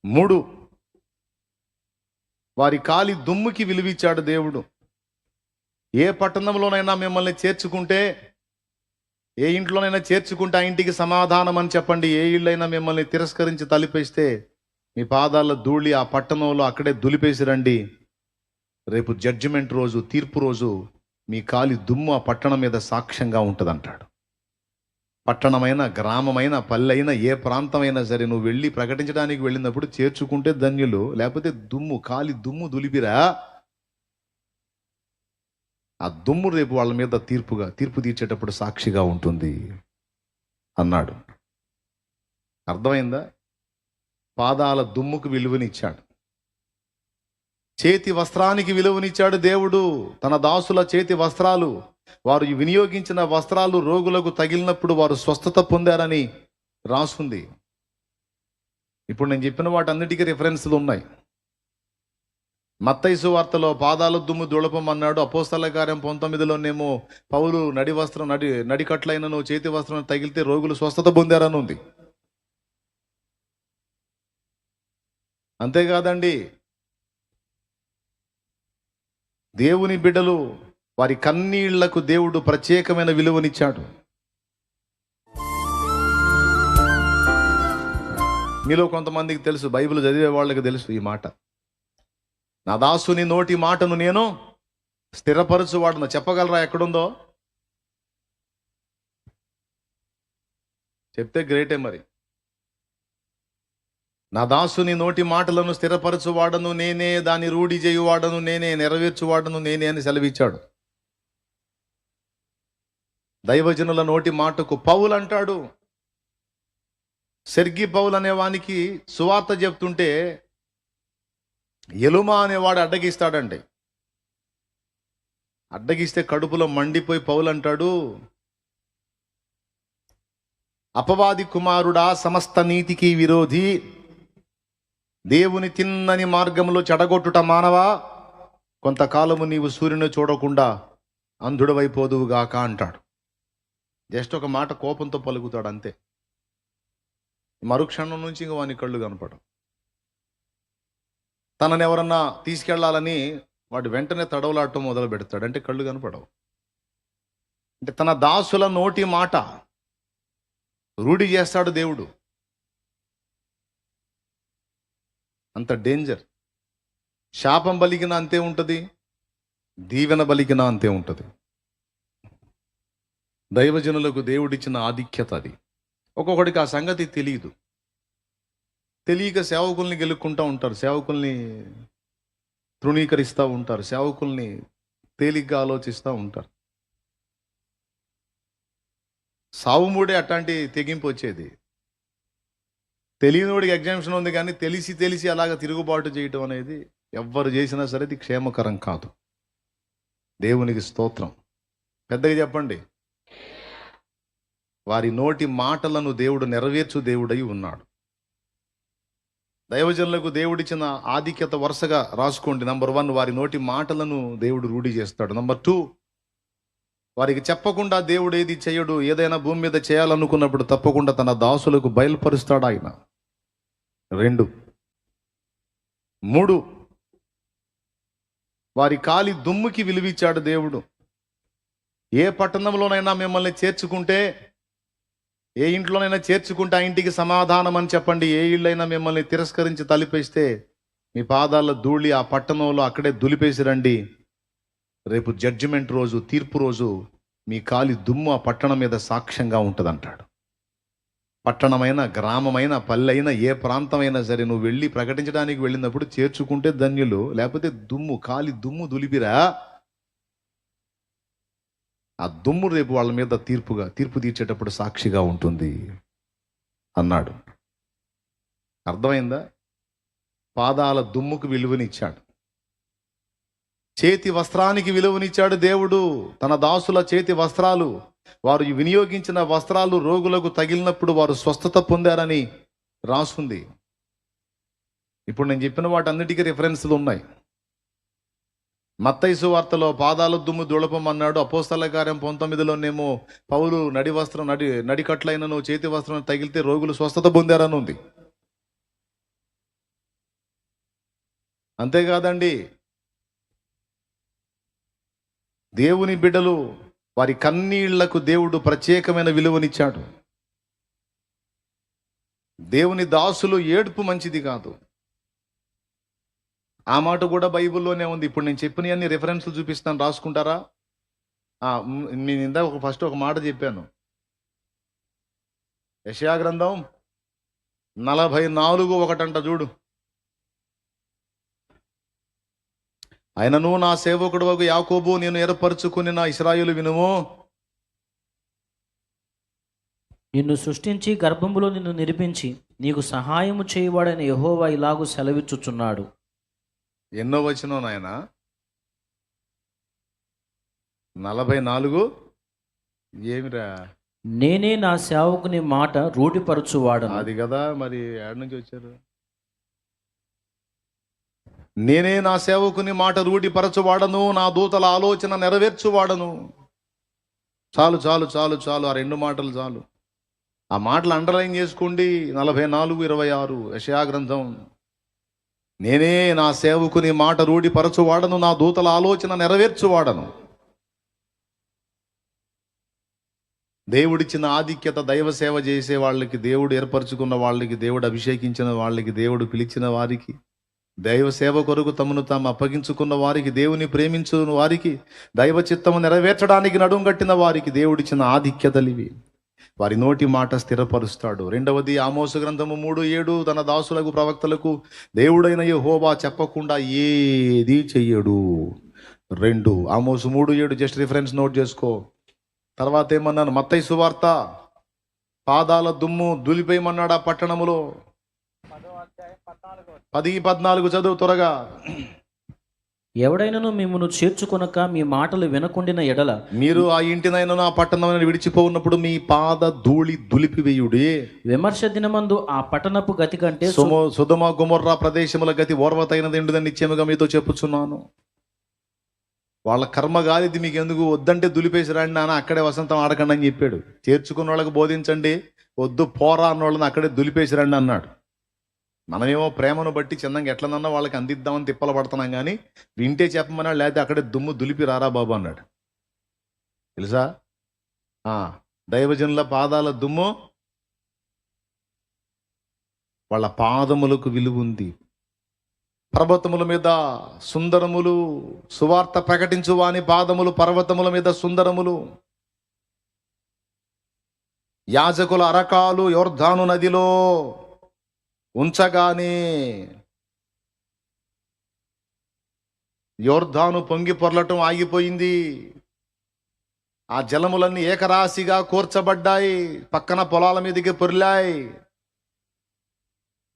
మూడు, వారి కాలి దుమ్ముకి విలువిచ్చాడు దేవుడు. ఏ పట్టణంలోనైనా మిమ్మల్ని చేర్చుకుంటే, ఏ ఇంట్లోనైనా చేర్చుకుంటే ఆ ఇంటికి సమాధానం అని చెప్పండి. ఏ ఇళ్ళైనా మిమ్మల్ని తిరస్కరించి తలిపేస్తే మీ పాదాల ధూళి ఆ పట్టణంలో అక్కడే దులిపేసి రండి. రేపు జడ్జిమెంట్ రోజు, తీర్పు రోజు మీ కాలి దుమ్ము ఆ పట్టణం మీద సాక్ష్యంగా ఉంటుందంటాడు. పట్టణమైన, గ్రామమైన, పల్లెైనా, ఏ ప్రాంతమైనా సరే నువ్వు వెళ్ళి ప్రకటించడానికి వెళ్ళినప్పుడు చేర్చుకుంటే ధన్యులు, లేకపోతే కాలి దుమ్ము దులిపిరా. ఆ దుమ్ము రేపు వాళ్ళ మీద తీర్పు తీర్చేటప్పుడు సాక్షిగా ఉంటుంది అన్నాడు. అర్థమైందా? పాదాల దుమ్ముకు విలువనిచ్చాడు, చేతి వస్త్రానికి విలువనిచ్చాడు దేవుడు. తన దాసుల చేతి వస్త్రాలు, వారు వినియోగించిన వస్త్రాలు రోగులకు తగిలినప్పుడు వారు స్వస్థత పొందారని రాసుంది. ఇప్పుడు నేను చెప్పిన వాటన్నిటికీ రిఫరెన్స్లు ఉన్నాయి. మత్తయి సువార్తలో పాదాల దుమ్ము దుళపమన్నాడు. అపోస్తల కార్యం 19లోనేమో పౌలు నడికట్లైనను చేతి వస్త్రం తగిలితే రోగులు స్వస్థత పొందారని ఉంది. అంతేకాదండి, దేవుని బిడ్డలు వారి కన్నీళ్లకు దేవుడు ప్రత్యేకమైన విలువనిచ్చాడు. మీలో కొంతమందికి తెలుసు, బైబిల్ చదివే వాళ్ళకి తెలుసు ఈ మాట. నా దాసుని నోటి మాటను నేను స్థిరపరచువాడును. చెప్పగలరా ఎక్కడుందో? చెప్తే గ్రేటే. మరి నా దాసుని నోటి మాటలను స్థిరపరచువాడను నేనే, దాన్ని రూఢి చేయువాడను నేనే, నెరవేర్చువాడను నేనే అని సెలవిచ్చాడు. దైవజనుల నోటి మాటకు పౌలు అంటాడు. సెర్గి పౌలు అనేవానికి సువార్త చెప్తుంటే ఎలుమా అనేవాడు అడ్డగిస్తాడండి. అడ్డగిస్తే కడుపులో మండిపోయి పౌలు అంటాడు, అపవాది కుమారుడా, సమస్త నీతికి విరోధి, దేవుని తిన్నని మార్గంలో చెడగొట్టుట మానవా, కొంతకాలము నీవు సూర్యుని చూడకుండా అంధుడవైపోదువుగాక అంటాడు. జస్ట్ ఒక మాట కోపంతో పలుకుతాడు అంతే. మరుక్షణం నుంచి ఇంక వాని కళ్ళు కనపడం. తనని ఎవరన్నా తీసుకెళ్లాలని వాడు వెంటనే తడవలాడటం మొదలు పెడతాడు. అంటే కళ్ళు కనపడవు. అంటే తన దాసుల నోటి మాట రూఢి చేస్తాడు దేవుడు. అంత డేంజర్. శాపం బలిగిన అంతే ఉంటుంది, దీవెన బలిగిన అంతే ఉంటుంది. దైవజనులకు దేవుడిచ్చిన ఆధిక్యత అది. ఒక్కొక్కడికి ఆ సంగతి తెలియదు. తెలియక సేవకుల్ని గెలుక్కుంటూ ఉంటారు, సేవకుల్ని తృణీకరిస్తూ ఉంటారు, సేవకుల్ని తేలిగ్గా ఆలోచిస్తూ ఉంటారు. సావుమూడే అట్లాంటి తెగింపు వచ్చేది. తెలియనివాడికి ఎగ్జామ్షన్ ఉంది, కానీ తెలిసి అలాగ తిరుగుబాటు చేయటం అనేది ఎవ్వరు చేసినా సరే అది క్షేమకరం కాదు. దేవునికి స్తోత్రం. పెద్దగా చెప్పండి. వారి నోటి మాటలను దేవుడు నెరవేర్చు దేవుడై ఉన్నాడు. దైవజనులకు దేవుడిచ్చిన ఆధిక్యత వరుసగా రాసుకోండి. నంబర్ 1, వారి నోటి మాటలను దేవుడు రూఢి చేస్తాడు. నంబర్ 2, వారికి చెప్పకుండా దేవుడు ఏది చేయడు. ఏదైనా భూమి మీద చేయాలనుకున్నప్పుడు తప్పకుండా తన దాసులకు బయలుపరుస్తాడు ఆయన. 2, 3, వారి కాలి దుమ్ముకి విలువిచ్చాడు దేవుడు. ఏ పట్టణంలోనైనా మిమ్మల్ని చేర్చుకుంటే, ఏ ఇంట్లోనైనా చేర్చుకుంటే ఆ ఇంటికి సమాధానం అని చెప్పండి. ఏ ఇళ్ళైనా మిమ్మల్ని తిరస్కరించి తలిపేస్తే మీ పాదాల ధూళి ఆ పట్టణంలో అక్కడే దులిపేసి రండి. రేపు జడ్జిమెంట్ రోజు, తీర్పు రోజు మీ కాలి దుమ్ము ఆ పట్టణం మీద సాక్ష్యంగా ఉంటుందంటాడు. పట్టణమైన, గ్రామమైన, పల్లెైనా, ఏ ప్రాంతమైనా సరే నువ్వు వెళ్ళి ప్రకటించడానికి వెళ్ళినప్పుడు చేర్చుకుంటే ధన్యులు, లేకపోతే కాలి దుమ్ము దులిపిరా. ఆ దుమ్ము రేపు వాళ్ళ మీద తీర్పు తీర్చేటప్పుడు సాక్షిగా ఉంటుంది అన్నాడు. అర్థమైందా? పాదాల దుమ్ముకు విలువనిచ్చాడు, చేతి వస్త్రానికి విలువనిచ్చాడు దేవుడు. తన దాసుల చేతి వస్త్రాలు, వారు వినియోగించిన వస్త్రాలు రోగులకు తగిలినప్పుడు వారు స్వస్థత పొందారని రాసుంది. ఇప్పుడు నేను చెప్పిన వాటన్నిటికీ రిఫరెన్స్లు ఉన్నాయి. మత్తయి సువార్తలో పాదాల దుమ్ము దుళపమన్నాడు. అపోస్తల కార్యం 19లోనేమో పౌలు నడికట్లైనను చేతి వస్త్రం తగిలితే రోగులు స్వస్థత పొందారని ఉంది. అంతేకాదండి, దేవుని బిడ్డలు వారి కన్నీళ్లకు దేవుడు ప్రత్యేకమైన విలువనిచ్చాడు. దేవుని దాసులు ఏడుపు మంచిది కాదు. ఆ మాట కూడా బైబిల్లోనే ఉంది. ఇప్పుడు నేను చెప్పిన అన్ని రెఫరెన్స్లు చూపిస్తాను, రాసుకుంటారా? నేను ఇందాక ఫస్ట్ ఒక మాట చెప్పాను. యెషయా గ్రంథం 44:1 చూడు. ఆయనను నా సేవకుడు వగు యాకోబు నేను ఏర్పరచుకుని నా ఇశ్రాయేలు వినుము. నిన్ను సృష్టించి గర్భములో నిన్ను నిర్మించి నీకు సహాయము చేయవాడైన యెహోవా ఇలాగు సెలవిచ్చుచున్నాడు. ఎన్నో వచనం నాయన? 44. ఏమిరా? నేనే నా సేవకుని మాట రూఢిపరచువాడను. అది కదా, మరి ఏడ నుంచి వచ్చారు? నేనే నా సేవకుని మాట రూఢిపరచువాడను, నా దూతల ఆలోచన నెరవేర్చువాడను. చాలు చాలు చాలు చాలు, ఆ 2 మాటలు చాలు. ఆ మాటలు అండర్లైన్ చేసుకోండి. 44:26 యెషయా గ్రంథం. నేనే నా సేవకుని మాట రూఢిపరచువాడను, నా దూతల ఆలోచన నెరవేర్చువాడను. దేవుడిచ్చిన ఆధిక్యత, దైవ సేవ చేసే వాళ్ళకి, దేవుడు ఏర్పరచుకున్న వాళ్ళకి, దేవుడు అభిషేకించిన వాళ్ళకి, దేవుడు పిలిచిన వారికి, దైవ సేవ కొరకు తమను తాము అప్పగించుకున్న వారికి, దేవుని ప్రేమించిన వారికి, దైవ చిత్తము నెరవేర్చడానికి నడుం కట్టిన వారికి దేవుడిచ్చిన ఆధిక్యతలివి. వారి నోటి మాట స్థిరపరుస్తాడు. 2వది ఆమోసు గ్రంథము 3:7 తన దాసులకు ప్రవక్తలకు దేవుడైన యెహోవా చెప్పకుండా ఏది చెయ్యడు. 2 ఆమోసు 3:7 జస్ట్ రిఫరెన్స్ నోట్ చేసుకో. తర్వాత ఏమన్నాను? మత్తయి సువార్త పాదాల దుమ్ము దులిపేయమన్నాడు ఆ పట్టణములో. 10:14 చదువు త్వరగా. ఎవడైనను మిమ్మును చేర్చుకొనక మీ మాటలు వినకుండిన ఎడల మీరు ఆ ఇంటినైనా ఆ పట్టణమైన విడిచిపోఉన్నప్పుడు మీ పాద ధూళి దులిపివేయుడి. విమర్శ దినమందు ఆ పట్టణపు గతి కంటే సొదొమ గొమొర్రా ప్రదేశముల గతి ఓర్వతైనది ఎండుదని నిశ్చయముగా మీతో చెప్పుచున్నాను. వాళ్ళ కర్మ గాలిది, మీకు ఎందుకు? వద్దంటే దులిపేసి రండి నాన్న, అక్కడే వసంతం ఆడకండి అని చెప్పాడు. చేర్చుకున్న వాళ్ళకి బోధించండి, వద్దు పోరా అన్న వాళ్ళని అక్కడే దులిపేసి రండి అన్నాడు. మనమేమో ప్రేమను బట్టి చిన్నంగా ఎట్లనన్నా వాళ్ళకి అందిద్దామని తిప్పలు పడుతున్నాం, కానీ వింటే చెప్పమన్నా, లేకపోతే అక్కడే దుమ్ము దులిపి రారా బాబు అన్నాడు. తెలుసా? దైవజనుల పాదాల దుమ్ము వాళ్ళ పాదములకు విలువ ఉంది. పర్వతముల మీద సుందరములు, సువార్త ప్రకటించు వాని పాదములు పర్వతముల మీద సుందరములు. యాజకుల అరకాలు యొర్దాను నదిలో ఉంచగానే యొర్దాను పొంగి పొర్లటం ఆగిపోయింది. ఆ జలములన్నీ ఏకరాశిగా కూర్చబడ్డాయి, పక్కన పొలాల మీదకి పొర్లాయి.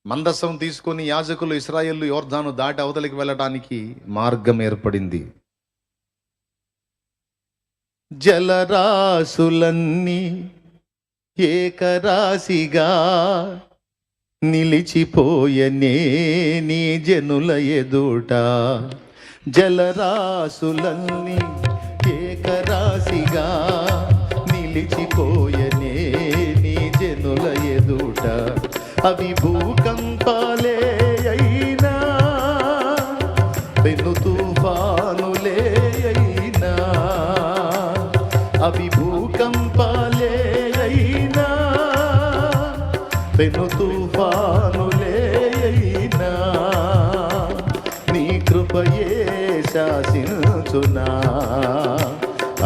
మందసం తీసుకొని యాజకులు ఇశ్రాయేలు యొర్దాను దాటి అవతలికి వెళ్ళడానికి మార్గం ఏర్పడింది. జలరాశులన్నీ ఏకరాశిగా నిలిచిపోయనే నీ జనుల ఎదుట. జలరాశులన్నీ ఏకరాశిగా నిలిచిపోయనే నీ జనుల ఎదుట. అవి భూకంపాలే అయినా, పెను తుఫానులే అయినా, అవి భూకంపాలే అయినా, పెను తుఫానులే అయినా, నీ కృపయే శాసించునా,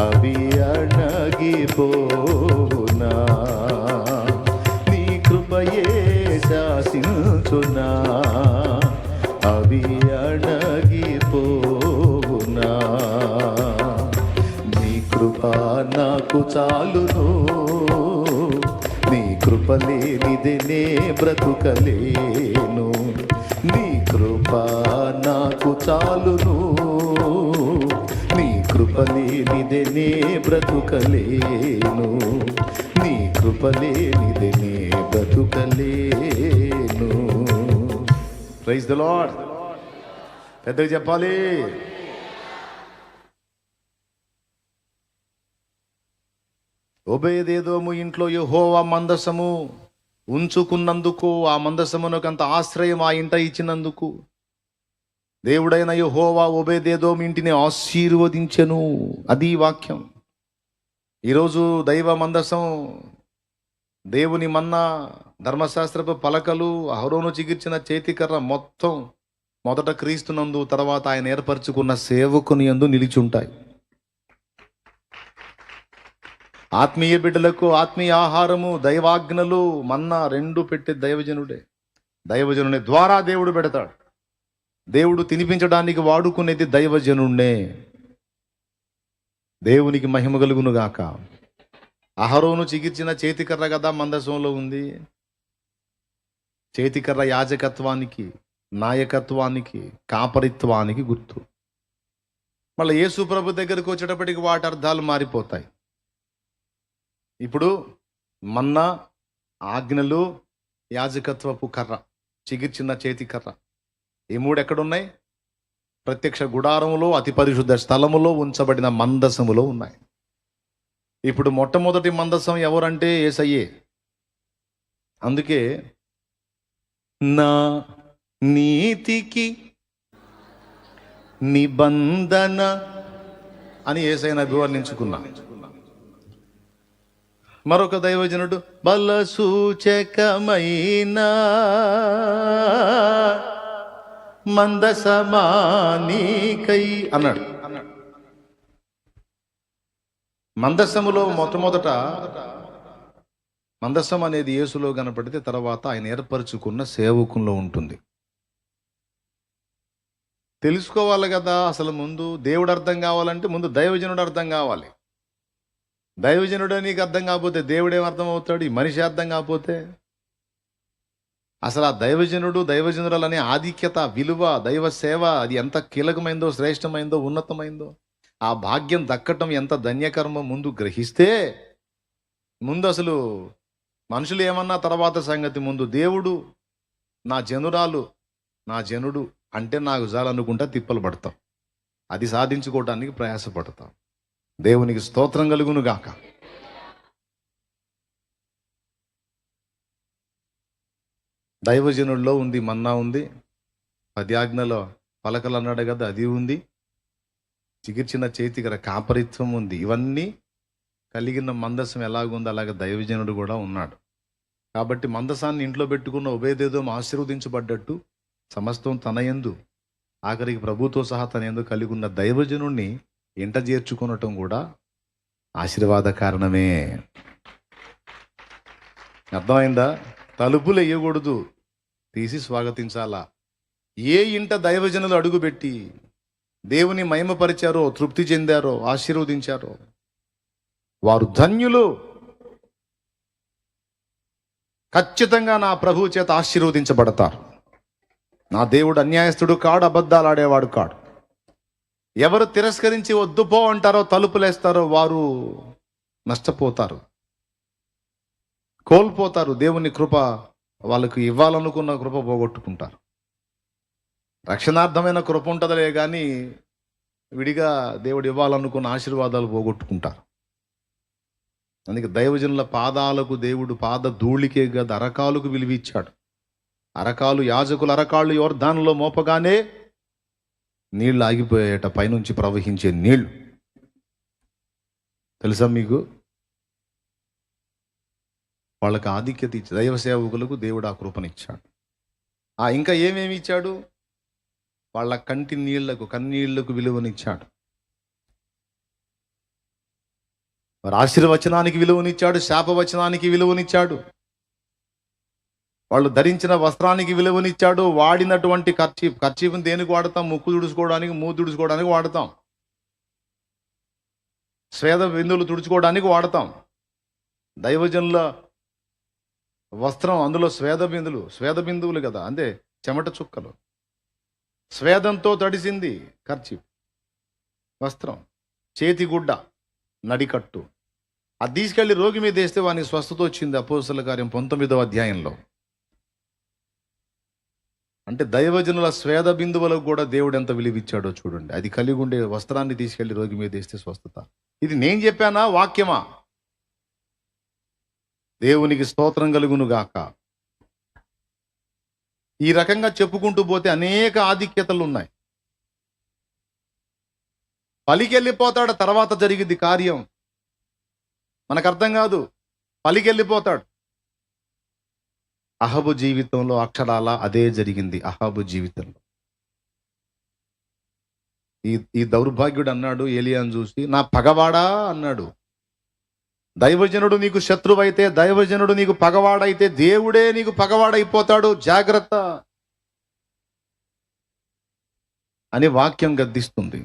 అవి అణగిపోవునా. నీ కృపయే శాసించునా, అవి అణగిపోవునా. నీ కృప నాకు చాలును, నీ కృప లేనిదే నే బ్రతుకలేను. నీ కృప నాకు చాలును, నీ కృప లేనిదే నే బ్రతుకలేను. నీ కృప లేనిదే నే బ్రతుకలేను. Praise the lord. పెద్దగా చెప్పాలి. ఓబేదేదోము ఇంట్లో యెహోవా మందసము ఉంచుకున్నందుకు, ఆ మందసమునకు అంత ఆశ్రయం ఆ ఇంట ఇచ్చినందుకు దేవుడైన యెహోవా ఓబేదేదోము ఇంటిని ఆశీర్వదించెను. అది వాక్యం. ఈరోజు దైవ మందసం, దేవుని మన్నా, ధర్మశాస్త్రపు పలకలు, అహరోను చిగిర్చిన చేతికర్ర మొత్తం మొదట క్రీస్తునందు, తర్వాత ఆయన ఏర్పరచుకున్న సేవకుని యందు నిలిచి ఉంటాయి. ఆత్మీయ బిడ్డలకు ఆత్మీయ ఆహారము, దైవాజ్ఞలు, మన్నా రెండు పెట్టే దైవజనుడే. దైవజనుని ద్వారా దేవుడు పెడతాడు. దేవుడు తినిపించడానికి వాడుకునేది దైవజనుణ్ణే. దేవునికి మహిమ కలుగును గాక. అహరోను చిగిర్చిన చేతికర్ర కదా మందసంలో ఉంది. చేతికర్ర యాజకత్వానికి, నాయకత్వానికి, కాపరిత్వానికి గుర్తు. మళ్ళీ యేసు ప్రభు దగ్గరికి వచ్చేటప్పటికి వాటి అర్థాలు మారిపోతాయి. ఇప్పుడు మన్నా, ఆజ్ఞలు, యాజకత్వపు కర్ర, చిగిర్చిన చేతికర్ర, ఈ మూడు ఎక్కడున్నాయి? ప్రత్యక్ష గుడారములో, అతి పరిశుద్ధ స్థలములో ఉంచబడిన మందసములో ఉన్నాయి. ఇప్పుడు మొట్టమొదటి మందసం ఎవరంటే యేసయ్యే. అందుకే నా నీతికి నిబంధన అని యేసయ్యను అభివర్ణించుకున్నా. మరొక దైవజనుడు బల సూచకమైన మందసమానికై అన్నాడు. మందసములో మొట్టమొదట మందసం అనేది యేసులో కనపడితే తర్వాత ఆయన ఏర్పరచుకున్న సేవకుల్లో ఉంటుంది. తెలుసుకోవాలి కదా. అసలు ముందు దేవుడు అర్థం కావాలంటే ముందు దైవజనుడు అర్థం కావాలి. దైవజనుడు నీకు అర్థం కాకపోతే దేవుడేం అర్థం అవుతాడు? ఈ మనిషి అర్థం కాకపోతే అసలు ఆ దైవజనుడు, దైవజనురాలనే ఆధిక్యత, విలువ, దైవ సేవ అది ఎంత కీలకమైందో, శ్రేష్టమైందో, ఉన్నతమైందో, ఆ భాగ్యం దక్కటం ఎంత ధన్యకర్మ ముందు గ్రహిస్తే, ముందు అసలు మనుషులు ఏమన్నా తర్వాత సంగతి, ముందు దేవుడు నా జనురాలు, నా జనుడు అంటే నాకు చాలనుకుంటా తిప్పలు పడతాం. అది సాధించుకోవటానికి ప్రయాసపడతాం. దేవునికి స్తోత్రం కలుగును గాక. దైవజనుల్లో ఉంది, మన్నా ఉంది, 10 ఆజ్ఞల పలకలు అన్నాడు కదా, అది ఉంది, చిగిర్చిన చేతికర కాపరిత్వం ఉంది. ఇవన్నీ కలిగిన మందసం ఎలాగుందో అలాగే దైవజనుడు కూడా ఉన్నాడు. కాబట్టి మందసాన్ని ఇంట్లో పెట్టుకున్న ఓబేదేదోము ఆశీర్వదించబడ్డట్టు సమస్తం తన యందు, ఆఖరికి ప్రభుతో సహా తన యందు కలిగి ఉన్న దైవజనుణ్ణి ఇంట చేర్చుకునటం కూడా ఆశీర్వాద కారణమే. అర్థమైందా? తలుపులు వేయకూడదు, తీసి స్వాగతించాలా. ఏ ఇంట దైవజనులు అడుగుపెట్టి దేవుని మహిమపరిచారో, తృప్తి చెందారో, ఆశీర్వదించారో వారు ధన్యులు. ఖచ్చితంగా నా ప్రభువు చేత ఆశీర్వదించబడతారు. నా దేవుడు అన్యాయస్తుడు కాడు, అబద్ధాలు ఆడేవాడు కాడు. ఎవరు తిరస్కరించి వద్దుపో అంటారో, తలుపులేస్తారో వారు నష్టపోతారు, కోల్పోతారు. దేవుని కృప వాళ్ళకు ఇవ్వాలనుకున్న కృప పోగొట్టుకుంటారు. రక్షణార్థమైన కృప ఉంటుందిలే కానీ విడిగా దేవుడు ఇవ్వాలనుకున్న ఆశీర్వాదాలు పోగొట్టుకుంటారు. అందుకే దైవజనుల పాదాలకు దేవుడు పాద ధూళికే కదా అరకాలకు విలువిచ్చాడు. అరకాలు, యాజకులు అరకాళ్ళు యోర్దానులో మోపగానే నీళ్లు ఆగిపోయేట, పైనుంచి ప్రవహించే నీళ్లు. తెలుసా మీకు? వాళ్ళకి ఆధిక్యత ఇచ్చి దైవ సేవకులకు దేవుడు ఆ కృపనిచ్చాడు. ఇంకా ఏమేమి ఇచ్చాడు? వాళ్ళ కంటి నీళ్లకు, కన్నీళ్లకు విలువనిచ్చాడు. వారి ఆశీర్వచనానికి విలువనిచ్చాడు, శాపవచనానికి విలువనిచ్చాడు. వాళ్ళు ధరించిన వస్త్రానికి విలువనిచ్చాడు. వాడినటువంటి ఖర్చీఫ్ని దేనికి వాడతాం? ముక్కు తుడుచుకోవడానికి, మూతి తుడుచుకోవడానికి వాడతాం. స్వేద బిందువులు తుడుచుకోవడానికి వాడతాం. దైవజనుల వస్త్రం, అందులో స్వేద బిందువులు కదా, అంతే, చెమట చుక్కలు. స్వేదంతో తడిసింది ఖర్చీఫ్, వస్త్రం, చేతిగుడ్డ, నడికట్టు. అది తీసుకెళ్లి రోగి మీద వేస్తే వానికి స్వస్థత వచ్చింది. అపోస్తలుల కార్యం 19వ అధ్యాయంలో. అంటే దైవజనుల స్వేద బిందువులకు కూడా దేవుడు ఎంత విలువిచ్చాడో చూడండి. అది కలిగి ఉండే వస్త్రాన్ని తీసుకెళ్లి రోగి మీద వేస్తే స్వస్థత. ఇది నేను చెప్పానా? వాక్యమా? దేవునికి స్తోత్రం కలుగును గాక. ఈ రకంగా చెప్పుకుంటూ పోతే అనేక ఆధిక్యతలు ఉన్నాయి. పలికి వెళ్ళిపోతాడు, తర్వాత జరిగిద్ది కార్యం. మనకు అర్థం కాదు, పలికి వెళ్ళిపోతాడు. అహాబు జీవితంలో అక్షరాల అదే జరిగింది. అహాబు జీవితంలో ఈ దౌర్భాగ్యుడు అన్నాడు ఏలియాను చూసి, నా పగవాడా అన్నాడు. దైవజనుడు నీకు శత్రువైతే, దైవజనుడు నీకు పగవాడైతే దేవుడే నీకు పగవాడైపోతాడు, జాగ్రత్త అని వాక్యం గద్దిస్తుంది.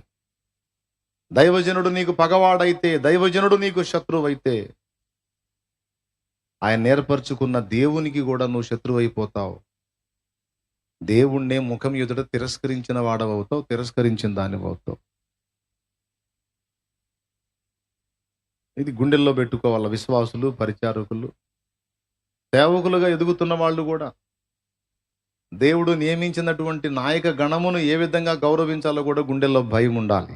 దైవజనుడు నీకు పగవాడైతే, దైవజనుడు నీకు శత్రువైతే ఆయన నేర్పరచుకున్న దేవునికి కూడా నువ్వు శత్రువైపోతావు. దేవుణ్ణే ముఖం ఎదుట తిరస్కరించిన వాడవవుతావు, తిరస్కరించిన దానివవుతావు. ఇది గుండెల్లో పెట్టుకోవాల విశ్వాసులు, పరిచారకులు, సేవకులుగా ఎదుగుతున్న వాళ్ళు కూడా. దేవుడు నియమించినటువంటి నాయక గణమును ఏ విధంగా గౌరవించాలో కూడా గుండెల్లో భయం ఉండాలి.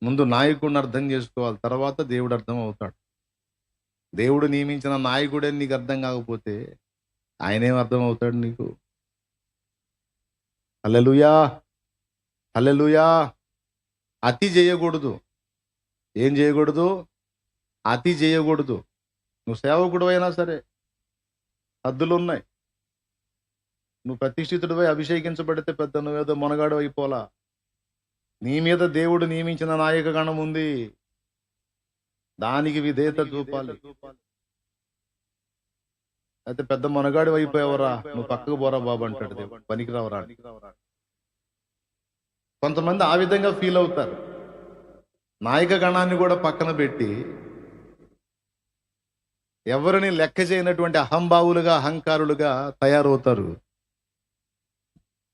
ముందు నాయకుడిని అర్థం చేసుకోవాలి, తర్వాత దేవుడు అర్థం అవుతాడు. దేవుడు నియమించిన నాయకుడే నీకు అర్థం కాకపోతే ఆయనేం అర్థం అవుతాడు నీకు? హల్లెలూయా, హల్లెలూయా. అతి చేయకూడదు. ఏం చేయకూడదు? అతి చేయకూడదు. నువ్వు సేవకుడు అయినా సరే హద్దులు ఉన్నాయి. నువ్వు ప్రతిష్ఠితుడిపై అభిషేకించబడితే పెద్ద నువ్వేదో మొనగాడు అయిపోలా. నీ మీద దేవుడు నియమించిన నాయక గణం ఉంది, దానికి విధేయత చూపాలి. అయితే పెద్ద మొనగాడు అయిపోయావరా, నువ్వు పక్కకు పోరా బాబు అంటాడు దేవుడు, పనికి రావరా. కొంతమంది ఆ విధంగా ఫీల్ అవుతారు. నాయక గణాన్ని కూడా పక్కన పెట్టి ఎవరిని లెక్క చేయనటువంటి అహంభావులుగా, అహంకారులుగా తయారవుతారు.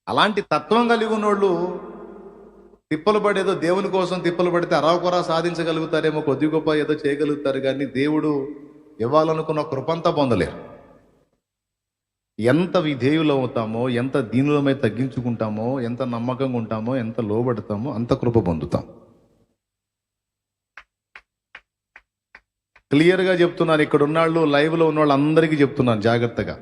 అలాంటి తత్వం కలిగి ఉన్నోళ్ళు తిప్పలు పడేదో దేవుని కోసం తిప్పలు పడితే అరాకొరా సాధించగలుగుతారేమో, కొద్ది గొప్ప ఏదో చేయగలుగుతారు, కానీ దేవుడు ఇవ్వాలనుకున్న కృపంతా పొందలేరు. ఎంత విధేయులు అవుతామో, ఎంత దీనులమై తగ్గించుకుంటామో, ఎంత నమ్మకంగా ఉంటామో, ఎంత లోబడతామో అంత కృప పొందుతాం. క్లియర్గా చెప్తున్నాను, ఇక్కడ ఉన్నాళ్ళు, లైవ్లో ఉన్న వాళ్ళు అందరికీ చెప్తున్నాను జాగ్రత్తగా.